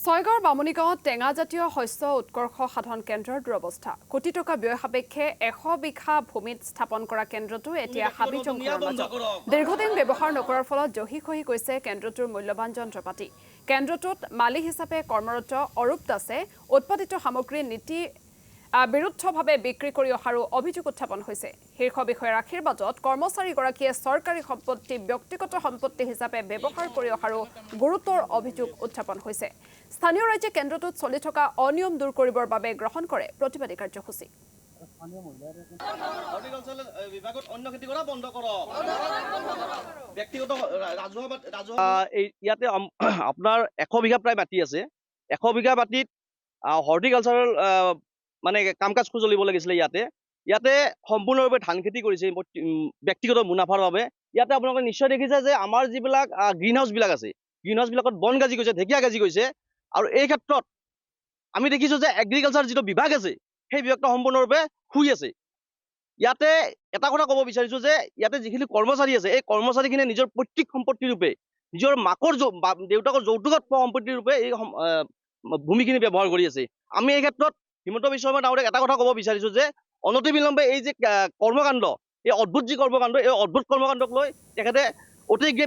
ছয়গাঁৱৰ বামুণীগাঁৱত টেঙাজাতীয় শস্য উৎকৰ্ষ সাধন কেন্দ্ৰৰ দুৰৱস্থা। কোটি টকা ব্যয় সাপেক্ষে 100 বিঘা ভূমিত স্থাপন কৰা কেন্দ্ৰটো এতিয়া হাবি জংঘলৰ মাজত। দীৰ্ঘদিন ব্যৱহাৰ নকৰাৰ ফলত জহি খহি গৈছে কেন্দ্ৰটোৰ মূল্যৱান যন্ত্ৰপাতি। কেন্দ্ৰটোত মালিক হিচাপে কৰ্মৰত অৰূপ দাসে উৎপাদিত সামগ্ৰী নীতি বিৰুদ্ধভাৱে বিক্ৰী কৰি অহাৰো অভিযোগ উত্থাপন হৈছে। শীৰ্ষ বিষয়াৰ আশীৰ্বাদত কৰ্মচাৰীগৰাকীয়ে চৰকাৰী সম্পত্তি ব্যক্তিগত সম্পত্তি হিচাপে ব্যৱহাৰ কৰি অহাৰো গুৰুতৰ অভিযোগ উত্থাপন হৈছে। স্থানীয় ৰাজ্যে কেন্দ্ৰটোত চলি থকা অনিয়ম দূৰ কৰিবৰ বাবে গ্ৰহণ কৰে প্ৰতিবাদী কাৰ্যসূচী। ইয়াতে আপোনাৰ 100 বিঘা প্ৰায় মাটি আছে। 100 বিঘা মাটিত হৰ্টিকালচাৰেল মানে কাম কাজ চলিব লাগিছিলে। ইয়াতে সম্পূৰ্ণৰূপে ধান খেতি কৰিছে ব্যক্তিগত মুনাফাৰ বাবে। ইয়াতে আপোনালোকে নিশ্চয় দেখিছে যে আমাৰ যিবিলাক গ্ৰীণ হাউচবিলাক আছে, গ্ৰীণ হাউচবিলাকত বন গাজি গৈছে, ঢেকীয়া গাজি গৈছে। আৰু এই ক্ষেত্ৰত আমি দেখিছোঁ যে এগ্ৰিকালচাৰ যিটো বিভাগ আছে, সেই বিভাগটো সম্পূৰ্ণৰূপে শুই আছে। ইয়াতে এটা কথা ক'ব বিচাৰিছোঁ যে ইয়াতে যিখিনি কৰ্মচাৰী আছে, এই কৰ্মচাৰীখিনিয়ে নিজৰ পৈতৃক সম্পত্তি ৰূপে, নিজৰ মাকৰ দেউতাকৰ যৌতুকত পোৱা সম্পত্তি ৰূপে এই ভূমিখিনি ব্যৱহাৰ কৰি আছে। আমি এই ক্ষেত্ৰত হিমন্ত বিশ্ব শৰ্মা ডাঙৰীয়াক এটা কথা ক'ব বিচাৰিছোঁ যে অনতিবিলম্বে এই যে কৰ্মকাণ্ড, এই অদ্ভুত যি কৰ্মকাণ্ড, এই অদ্ভুত কৰ্মকাণ্ডক লৈ তেখেতে অতি